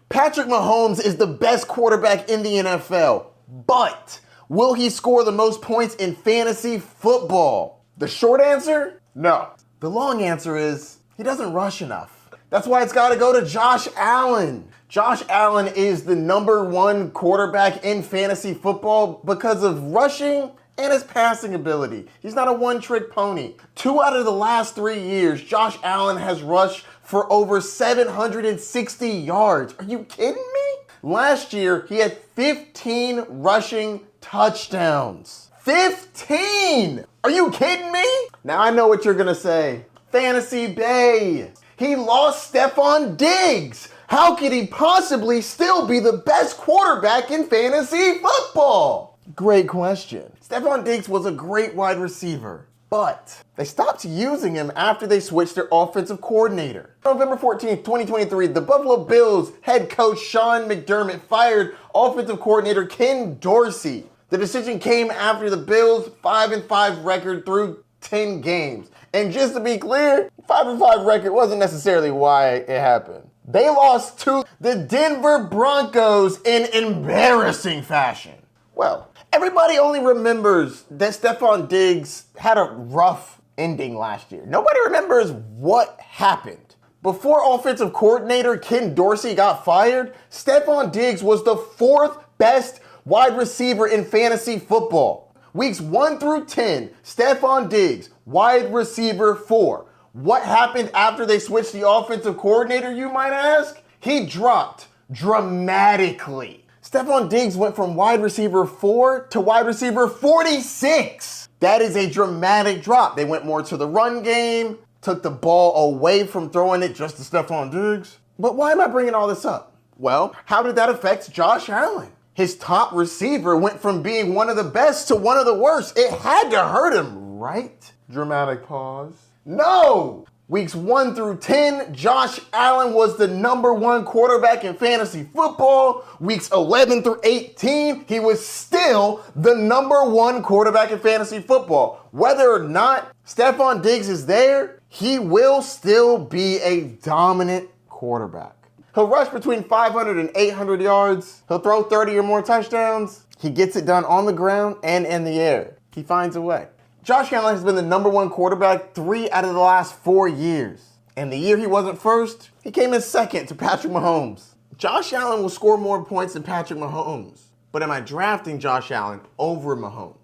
Patrick Mahomes is the best quarterback in the NFL, but will he score the most points in fantasy football? The short answer, no. The long answer is he doesn't rush enough. That's why it's got to go to Josh Allen. Josh Allen is the #1 quarterback in fantasy football because of rushing and his passing ability. He's not a one-trick pony. 2 out of the last 3 years, Josh Allen has rushed for over 760 yards. Are you kidding me? Last year, he had 15 rushing touchdowns. 15! Are you kidding me? Now I know what you're gonna say. Fantasy Bay. He lost Stephon Diggs. How could he possibly still be the best quarterback in fantasy football? Great question. Stephon Diggs was a great wide receiver, but they stopped using him after they switched their offensive coordinator. November 14th, 2023, the Buffalo Bills head coach Sean McDermott fired offensive coordinator Ken Dorsey. The decision came after the Bills' 5-5 record through 10 games. And just to be clear, 5-5 record wasn't necessarily why it happened. They lost to the Denver Broncos in embarrassing fashion. Well, everybody only remembers that Stephon Diggs had a rough ending last year. Nobody remembers what happened. Before offensive coordinator Ken Dorsey got fired, Stephon Diggs was the 4th best wide receiver in fantasy football. Weeks 1 through 10, Stephon Diggs, wide receiver 4. What happened after they switched the offensive coordinator, you might ask? He dropped dramatically. Stephon Diggs went from wide receiver 4 to wide receiver 46. That is a dramatic drop. They went more to the run game, took the ball away from throwing it just to Stephon Diggs. But why am I bringing all this up? Well, how did that affect Josh Allen? His top receiver went from being one of the best to one of the worst. It had to hurt him, right? Dramatic pause. No! Weeks 1 through 10, Josh Allen was the #1 quarterback in fantasy football. Weeks 11 through 18, he was still the #1 quarterback in fantasy football. Whether or not Stephon Diggs is there, he will still be a dominant quarterback. He'll rush between 500 and 800 yards. He'll throw 30 or more touchdowns. He gets it done on the ground and in the air. He finds a way. Josh Allen has been the #1 quarterback 3 out of the last 4 years. And the year he wasn't first, he came in second to Patrick Mahomes. Josh Allen will score more points than Patrick Mahomes. But am I drafting Josh Allen over Mahomes?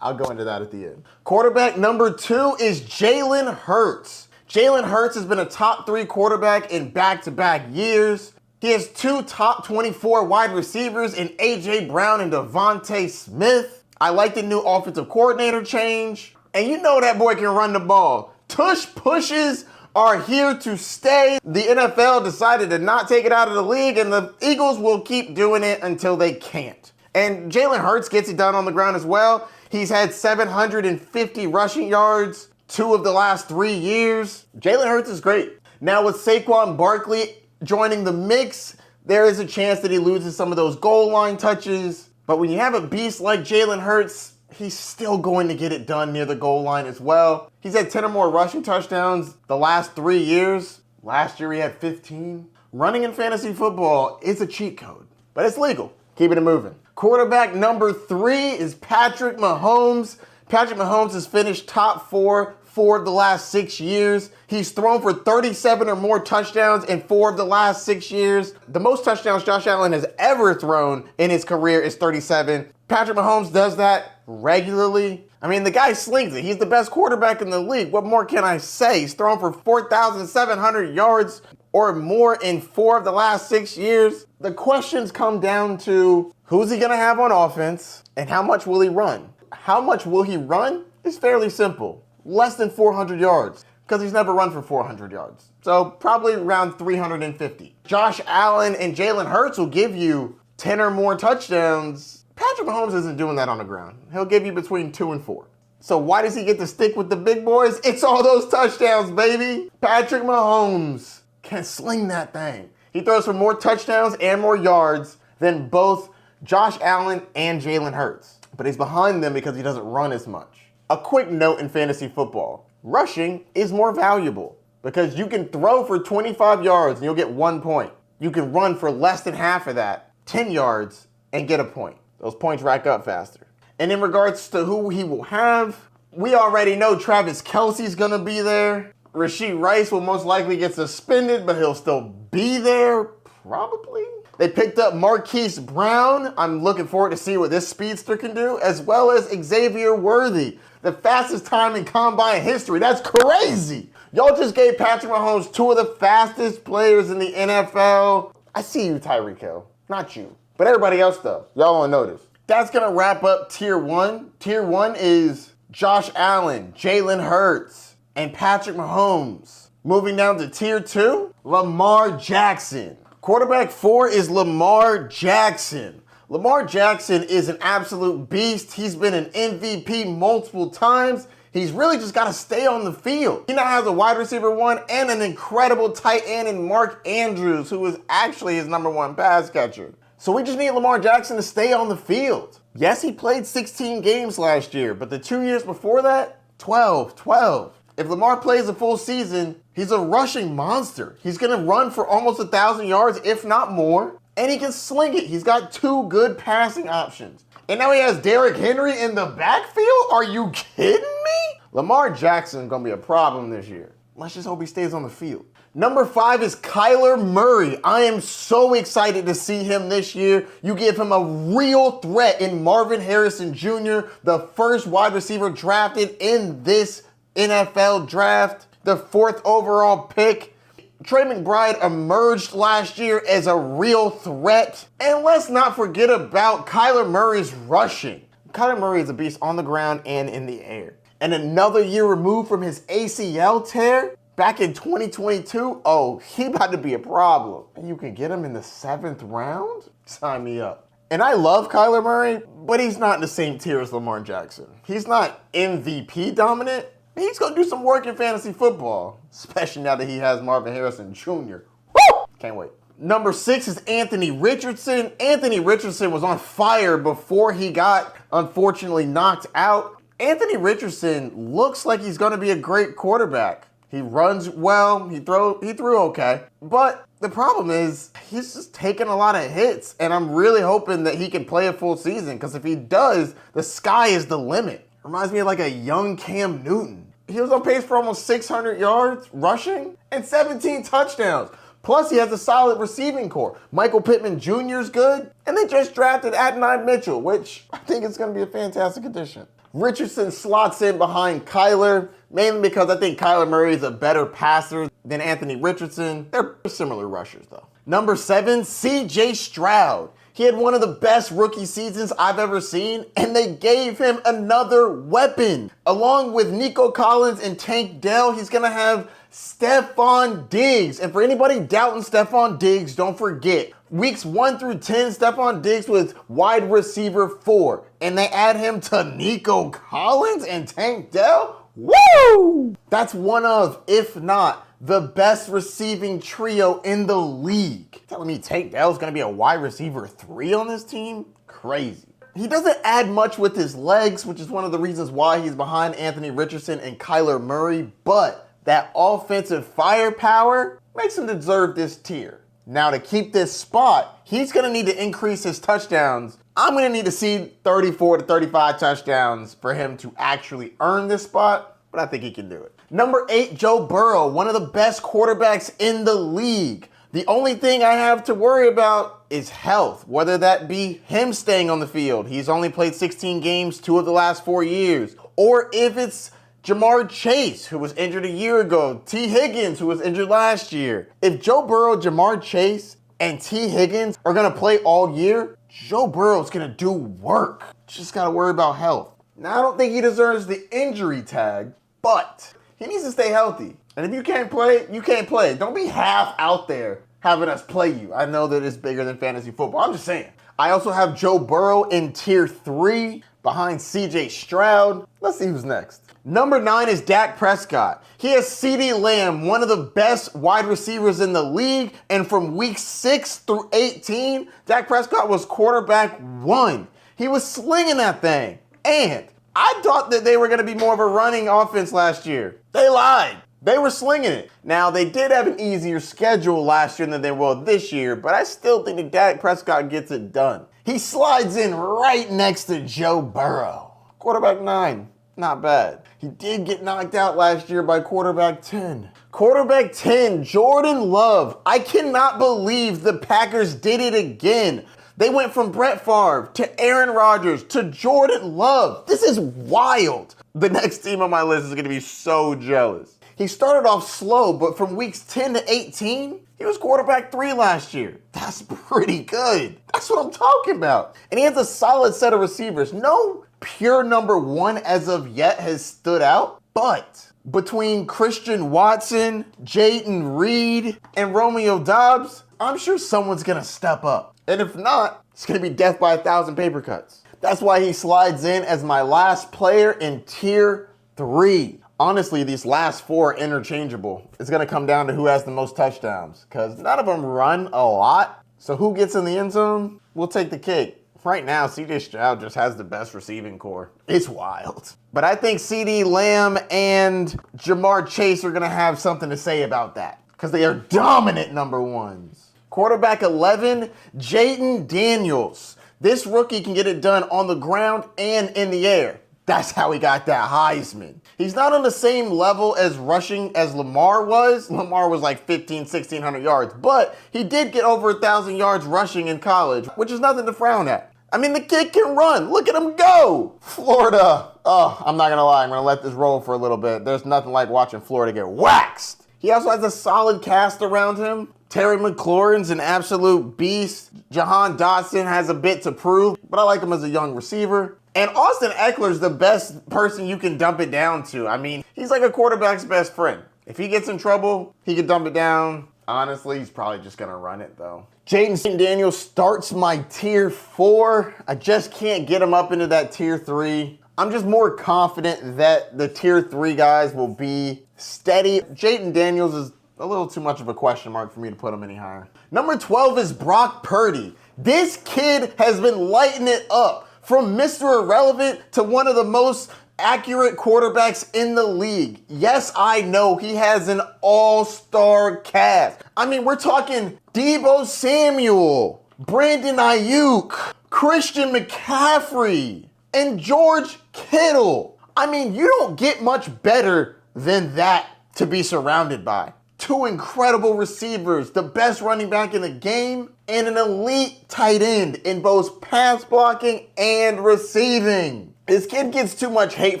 I'll go into that at the end. Quarterback #2 is Jalen Hurts. Jalen Hurts has been a top 3 quarterback in back-to-back years. He has 2 top 24 wide receivers in A.J. Brown and Devontae Smith. I like the new offensive coordinator change. And you know that boy can run the ball. Tush pushes are here to stay. The NFL decided to not take it out of the league, and the Eagles will keep doing it until they can't. And Jalen Hurts gets it done on the ground as well. He's had 750 rushing yards 2 of the last 3 years. Jalen Hurts is great. Now with Saquon Barkley joining the mix, there is a chance that he loses some of those goal line touches. But when you have a beast like Jalen Hurts, he's still going to get it done near the goal line as well. He's had 10 or more rushing touchdowns the last 3 years. Last year he had 15. Running in fantasy football is a cheat code, but it's legal. Keeping it moving. Quarterback #3 is Patrick Mahomes. Patrick Mahomes has finished top 4 of the last 6 years. He's thrown for 37 or more touchdowns in 4 of the last 6 years. The most touchdowns Josh Allen has ever thrown in his career is 37. Patrick Mahomes does that regularly. I mean, the guy slings it. He's the best quarterback in the league. What more can I say? He's thrown for 4,700 yards or more in 4 of the last 6 years. The questions come down to who's he going to have on offense and how much will he run? How much will he run is fairly simple. Less than 400 yards, because he's never run for 400 yards. So probably around 350. Josh Allen and Jalen Hurts will give you 10 or more touchdowns. Patrick Mahomes isn't doing that on the ground. He'll give you between 2 and 4. So why does he get to stick with the big boys? It's all those touchdowns, baby. Patrick Mahomes can sling that thing. He throws for more touchdowns and more yards than both Josh Allen and Jalen Hurts. But he's behind them because he doesn't run as much. A quick note in fantasy football. Rushing is more valuable because you can throw for 25 yards and you'll get 1 point. you can run for less than half of that, 10 yards, and get a point. Those points rack up faster. And in regards to who he will have, we already know Travis Kelce's going to be there. Rashee Rice will most likely get suspended, but he'll still be there, probably. They picked up Marquise Brown. I'm looking forward to see what this speedster can do, as well as Xavier Worthy, the fastest time in combine history. That's crazy. Y'all just gave Patrick Mahomes two of the fastest players in the NFL. I see you, Tyreek Hill. Not you. But everybody else, though. Y'all won't notice. That's going to wrap up Tier 1. Tier 1 is Josh Allen, Jalen Hurts, and Patrick Mahomes. Moving down to Tier 2, Lamar Jackson. Quarterback 4 is Lamar Jackson. Lamar Jackson is an absolute beast. He's been an MVP multiple times. He's really just got to stay on the field. He now has a wide receiver 1 and an incredible tight end in Mark Andrews, who is actually his #1 pass catcher. So we just need Lamar Jackson to stay on the field. Yes, he played 16 games last year, but the 2 years before that, 12. If Lamar plays a full season, he's a rushing monster. He's going to run for almost 1,000 yards, if not more, and he can sling it. He's got 2 good passing options. And now he has Derrick Henry in the backfield? Are you kidding me? Lamar Jackson is going to be a problem this year. Let's just hope he stays on the field. Number 5 is Kyler Murray. I am so excited to see him this year. You give him a real threat in Marvin Harrison Jr., the first wide receiver drafted in this NFL draft, the 4th overall pick. Trey McBride emerged last year as a real threat. And let's not forget about Kyler Murray's rushing. Kyler Murray is a beast on the ground and in the air. And another year removed from his ACL tear, back in 2022, oh, he about to be a problem. And you can get him in the 7th round? Sign me up. And I love Kyler Murray, but he's not in the same tier as Lamar Jackson. He's not MVP dominant. He's going to do some work in fantasy football, especially now that he has Marvin Harrison Jr. Woo! Can't wait. Number 6 is Anthony Richardson. Anthony Richardson was on fire before he got, unfortunately, knocked out. Anthony Richardson looks like he's going to be a great quarterback. He runs well, he threw okay. But the problem is he's just taking a lot of hits, and I'm really hoping that he can play a full season, because if he does, the sky is the limit. Reminds me of like a young Cam Newton. He was on pace for almost 600 yards rushing and 17 touchdowns. Plus, he has a solid receiving core. Michael Pittman Jr. is good, and they just drafted Adonai Mitchell, which I think is going to be a fantastic addition. Richardson slots in behind Kyler, mainly because I think Kyler Murray is a better passer than Anthony Richardson. They're similar rushers, though. Number 7, CJ Stroud. He had one of the best rookie seasons I've ever seen, and they gave him another weapon. Along with Nico Collins and Tank Dell, he's going to have Stephon Diggs. And for anybody doubting Stephon Diggs, don't forget, weeks 1 through 10, Stephon Diggs was wide receiver 4. And they add him to Nico Collins and Tank Dell? Woo! That's one of, if not, the best receiving trio in the league. Telling me Tank Dell's gonna be a wide receiver 3 on this team? Crazy. He doesn't add much with his legs, which is one of the reasons why he's behind Anthony Richardson and Kyler Murray, but that offensive firepower makes him deserve this tier. Now, to keep this spot, he's gonna need to increase his touchdowns. I'm gonna need to see 34 to 35 touchdowns for him to actually earn this spot, but I think he can do it. Number 8, Joe Burrow, one of the best quarterbacks in the league. The only thing I have to worry about is health, whether that be him staying on the field. He's only played 16 games 2 of the last 4 years. Or if it's Jamar Chase, who was injured a year ago, T. Higgins, who was injured last year. If Joe Burrow, Jamar Chase, and T. Higgins are going to play all year, Joe Burrow's going to do work. Just got to worry about health. Now, I don't think he deserves the injury tag, but he needs to stay healthy. And if you can't play, you can't play. Don't be half out there having us play you. I know that it's bigger than fantasy football. I'm just saying. I also have Joe Burrow in tier 3 behind CJ Stroud. Let's see who's next. Number 9 is Dak Prescott. He has CeeDee Lamb, one of the best wide receivers in the league. And from week 6 through 18, Dak Prescott was quarterback 1. He was slinging that thing. And I thought that they were going to be more of a running offense last year. They lied. They were slinging it. Now, they did have an easier schedule last year than they will this year, but I still think that Dak Prescott gets it done. He slides in right next to Joe Burrow. Quarterback 9, not bad. He did get knocked out last year by quarterback 10. Quarterback 10, Jordan Love. I cannot believe the Packers did it again. They went from Brett Favre to Aaron Rodgers to Jordan Love. This is wild. The next team on my list is going to be so jealous. He started off slow, but from weeks 10 to 18, he was quarterback 3 last year. That's pretty good. That's what I'm talking about. And he has a solid set of receivers. No pure number 1 as of yet has stood out, but between Christian Watson, Jayden Reed, and Romeo Doubs, I'm sure someone's going to step up. And if not, it's going to be death by 1,000 paper cuts. That's why he slides in as my last player in tier 3. Honestly, these last 4 are interchangeable. It's going to come down to who has the most touchdowns because none of them run a lot. So who gets in the end zone? We'll take the cake. Right now, CJ Stroud just has the best receiving core. It's wild. But I think CeeDee Lamb and Jamar Chase are going to have something to say about that because they are dominant number 1s. Quarterback 11, Jaden Daniels. This rookie can get it done on the ground and in the air. That's how he got that Heisman. He's not on the same level as rushing as Lamar was. Lamar was like 1,600 yards, but he did get over 1,000 yards rushing in college, which is nothing to frown at. I mean, the kid can run. Look at him go. Florida. Oh, I'm not going to lie. I'm going to let this roll for a little bit. There's nothing like watching Florida get waxed. He also has a solid cast around him. Terry McLaurin's an absolute beast. Jahan Dotson has a bit to prove, but I like him as a young receiver. And Austin Eckler's the best person you can dump it down to. I mean, he's like a quarterback's best friend. If he gets in trouble, he can dump it down. Honestly, he's probably just going to run it, though. Jaden Daniels starts my tier 4. I just can't get him up into that tier 3. I'm just more confident that the tier 3 guys will be steady. Jaden Daniels is a little too much of a question mark for me to put him any higher. Number 12 is Brock Purdy. This kid has been lighting it up. From Mr. Irrelevant to one of the most accurate quarterbacks in the league. Yes, I know he has an all-star cast. I mean, we're talking Deebo Samuel, Brandon Ayuk, Christian McCaffrey, and George Kittle. I mean, you don't get much better than that to be surrounded by. 2 incredible receivers, the best running back in the game, and an elite tight end in both pass blocking and receiving. This kid gets too much hate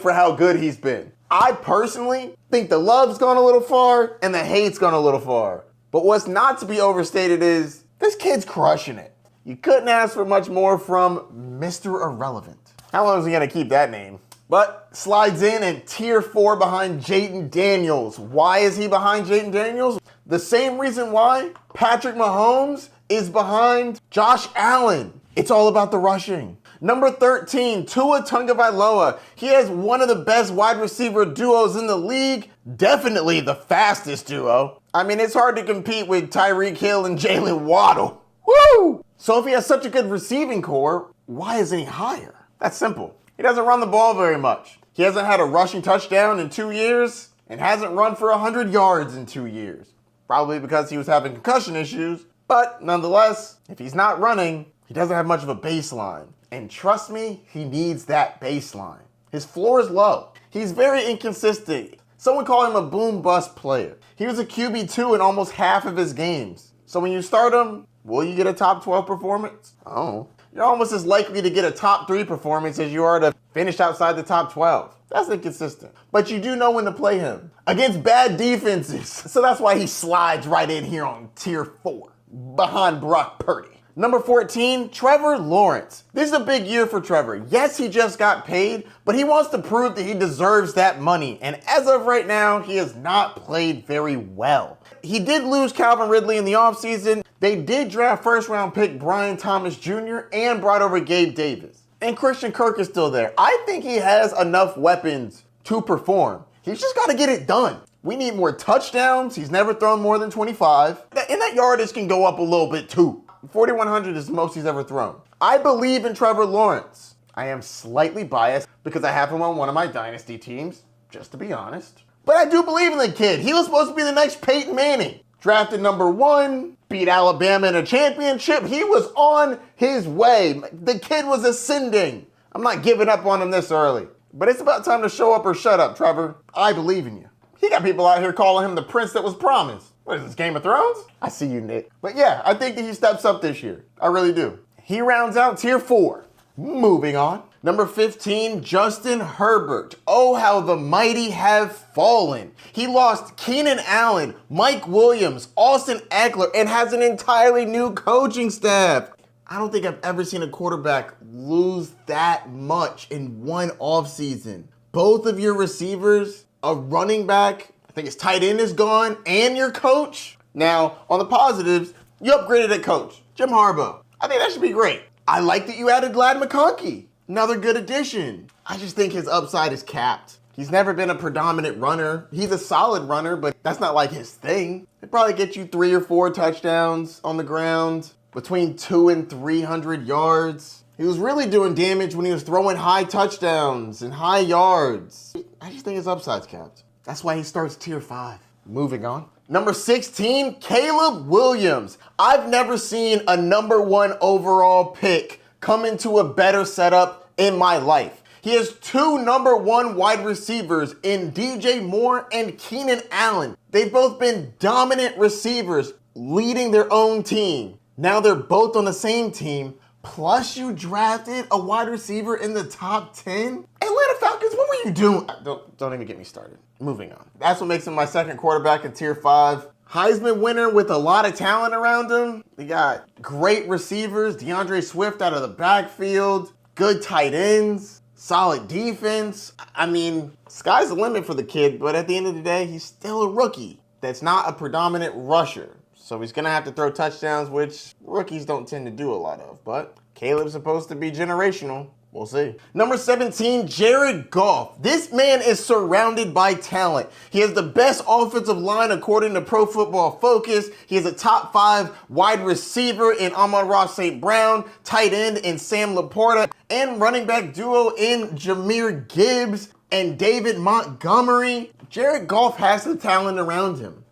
for how good he's been. I personally think the love's gone a little far and the hate's gone a little far. But what's not to be overstated is this kid's crushing it. You couldn't ask for much more from Mr. Irrelevant. How long is he going to keep that name? But slides in at tier 4 behind Jaden Daniels. Why is he behind Jaden Daniels? The same reason why Patrick Mahomes is behind Josh Allen. It's all about the rushing. Number 13, Tua Tagovailoa. He has one of the best wide receiver duos in the league. Definitely the fastest duo. I mean, it's hard to compete with Tyreek Hill and Jalen Waddle. Woo! So if he has such a good receiving core, why isn't he higher? That's simple. He doesn't run the ball very much. He hasn't had a rushing touchdown in 2 years and hasn't run for 100 yards in 2 years. Probably because he was having concussion issues. But nonetheless, if he's not running, he doesn't have much of a baseline. And trust me, he needs that baseline. His floor is low. He's very inconsistent. Someone called him a boom-bust player. He was a QB2 in almost half of his games. So when you start him, will you get a top 12 performance? Oh. You're almost as likely to get a top 3 performance as you are to finish outside the top 12. That's inconsistent. But you do know when to play him against bad defenses. So that's why he slides right in here on tier 4 behind Brock Purdy. Number 14, Trevor Lawrence. This is a big year for Trevor. Yes, he just got paid, but he wants to prove that he deserves that money. And as of right now, he has not played very well. He did lose Calvin Ridley in the offseason. They did draft first-round pick Brian Thomas Jr. and brought over Gabe Davis. And Christian Kirk is still there. I think he has enough weapons to perform. He's just got to get it done. We need more touchdowns. He's never thrown more than 25. And that yardage can go up a little bit too. 4,100 is the most he's ever thrown. I believe in Trevor Lawrence. I am slightly biased because I have him on one of my dynasty teams, just to be honest. But I do believe in the kid. He was supposed to be the next Peyton Manning. Drafted number 1, beat Alabama in a championship. He was on his way. The kid was ascending. I'm not giving up on him this early. But it's about time to show up or shut up, Trevor. I believe in you. He got people out here calling him the prince that was promised. What is this, Game of Thrones? I see you, Nick. But yeah, I think that he steps up this year. I really do. He rounds out tier 4. Moving on. Number 15, Justin Herbert. Oh, how the mighty have fallen. He lost Keenan Allen, Mike Williams, Austin Eckler, and has an entirely new coaching staff. I don't think I've ever seen a quarterback lose that much in one offseason. Both of your receivers, a running back, I think his tight end is gone, and your coach. Now, on the positives, you upgraded at coach, Jim Harbaugh. I think that should be great. I like that you added Glad McConkey. Another good addition. I just think his upside is capped. He's never been a predominant runner. He's a solid runner, but that's not like his thing. He'd probably get you 3 or 4 touchdowns on the ground, between 200 and 300 yards. He was really doing damage when he was throwing high touchdowns and high yards. I just think his upside's capped. That's why he starts tier 5. Moving on. Number 16, Caleb Williams. I've never seen a number 1 overall pick come into a better setup in my life. He has 2 number 1 wide receivers in DJ Moore and Keenan Allen. They've both been dominant receivers leading their own team. Now they're both on the same team. Plus you drafted a wide receiver in the top 10? Atlanta Falcons, what were you doing? Don't even get me started. Moving on. That's what makes him my second quarterback in tier 5. Heisman winner with a lot of talent around him. They got great receivers, DeAndre Swift out of the backfield, good tight ends, solid defense. I mean, sky's the limit for the kid, but at the end of the day, he's still a rookie that's not a predominant rusher. So he's going to have to throw touchdowns, which rookies don't tend to do a lot of. But Caleb's supposed to be generational. We'll see. Number 17, Jared Goff. This man is surrounded by talent. He has the best offensive line according to Pro Football Focus. He has a top 5 wide receiver in Amon-Ra St. Brown, tight end in Sam Laporta, and running back duo in Jahmyr Gibbs and David Montgomery. Jared Goff has the talent around him,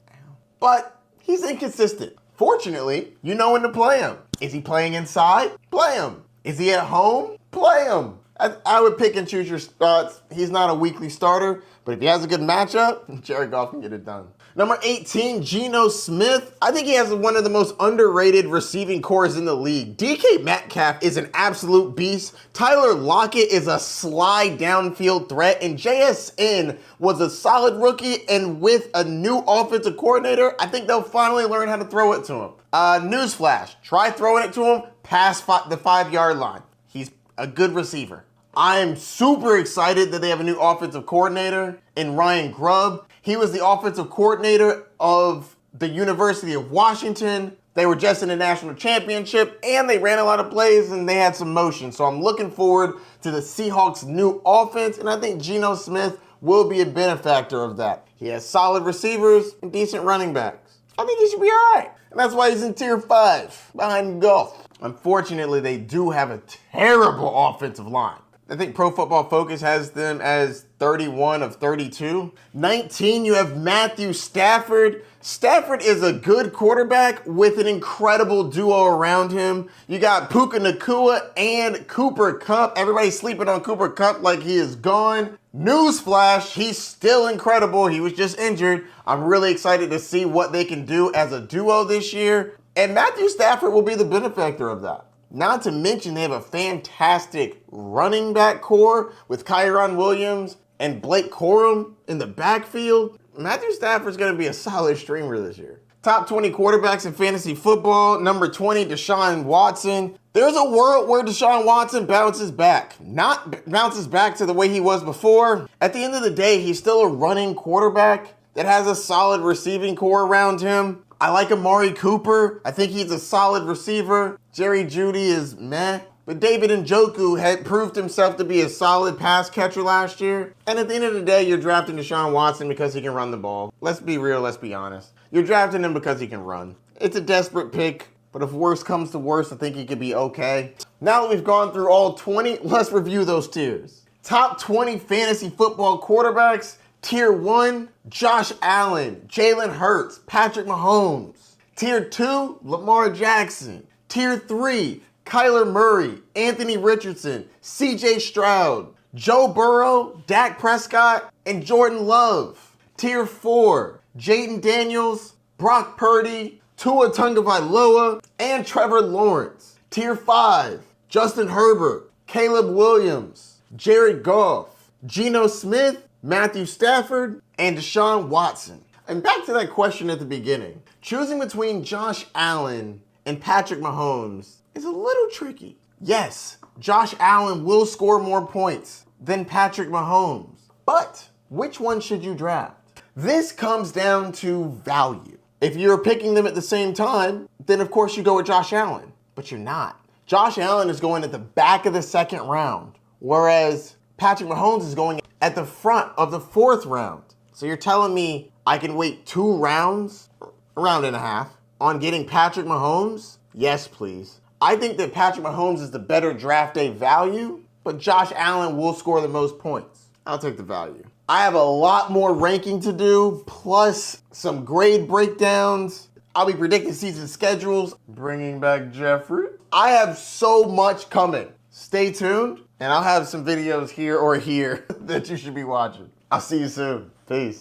but he's inconsistent. Fortunately, you know when to play him. Is he playing inside? Play him. Is he at home? Play him. I would pick and choose your spots. He's not a weekly starter, but if he has a good matchup, Jared Goff can get it done. Number 18, Geno Smith. I think he has one of the most underrated receiving cores in the league. DK Metcalf is an absolute beast. Tyler Lockett is a slide downfield threat, and JSN was a solid rookie, and with a new offensive coordinator, I think they'll finally learn how to throw it to him. Newsflash, try throwing it to him past the 5-yard line. He's a good receiver. I'm super excited that they have a new offensive coordinator in Ryan Grubb. He was the offensive coordinator of the University of Washington. They were just in the national championship, and they ran a lot of plays, and they had some motion. So I'm looking forward to the Seahawks' new offense, and I think Geno Smith will be a benefactor of that. He has solid receivers and decent running backs. I think he should be all right. And that's why he's in tier 5, behind Goff. Unfortunately, they do have a terrible offensive line. I think Pro Football Focus has them as 31 of 32. 19, you have Matthew Stafford. Stafford is a good quarterback with an incredible duo around him. You got Puka Nacua and Cooper Kupp. Everybody's sleeping on Cooper Kupp like he is gone. Newsflash, he's still incredible. He was just injured. I'm really excited to see what they can do as a duo this year. And Matthew Stafford will be the benefactor of that. Not to mention they have a fantastic running back core with Kyron Williams and Blake Corum in the backfield. Matthew Stafford's going to be a solid streamer this year. Top 20 quarterbacks in fantasy football. Number 20, Deshaun Watson. There's a world where Deshaun Watson bounces back. Not bounces back to the way he was before. At the end of the day, he's still a running quarterback that has a solid receiving core around him. I like Amari Cooper. I think he's a solid receiver. Jerry Jeudy is meh. But David Njoku had proved himself to be a solid pass catcher last year. And at the end of the day, you're drafting Deshaun Watson because he can run the ball. Let's be real, let's be honest. You're drafting him because he can run. It's a desperate pick, but if worse comes to worse, I think he could be okay. Now that we've gone through all 20, let's review those tiers. Top 20 fantasy football quarterbacks. Tier 1, Josh Allen, Jalen Hurts, Patrick Mahomes. Tier 2, Lamar Jackson. Tier 3, Kyler Murray, Anthony Richardson, CJ Stroud, Joe Burrow, Dak Prescott, and Jordan Love. Tier 4, Jaden Daniels, Brock Purdy, Tua Tagovailoa, and Trevor Lawrence. Tier 5, Justin Herbert, Caleb Williams, Jared Goff, Geno Smith, Matthew Stafford, and Deshaun Watson. And back to that question at the beginning. Choosing between Josh Allen and Patrick Mahomes is a little tricky. Yes, Josh Allen will score more points than Patrick Mahomes. But which one should you draft? This comes down to value. If you're picking them at the same time, then of course you go with Josh Allen. But you're not. Josh Allen is going at the back of the second round, whereas Patrick Mahomes is going at the front of the fourth round. So you're telling me I can wait 2 rounds, a round and a half, on getting Patrick Mahomes? Yes, please. I think that Patrick Mahomes is the better draft day value, but Josh Allen will score the most points. I'll take the value. I have a lot more ranking to do, plus some grade breakdowns. I'll be predicting season schedules, bringing back Jeffrey. I have so much coming. Stay tuned, and I'll have some videos here or here that you should be watching. I'll see you soon. Peace.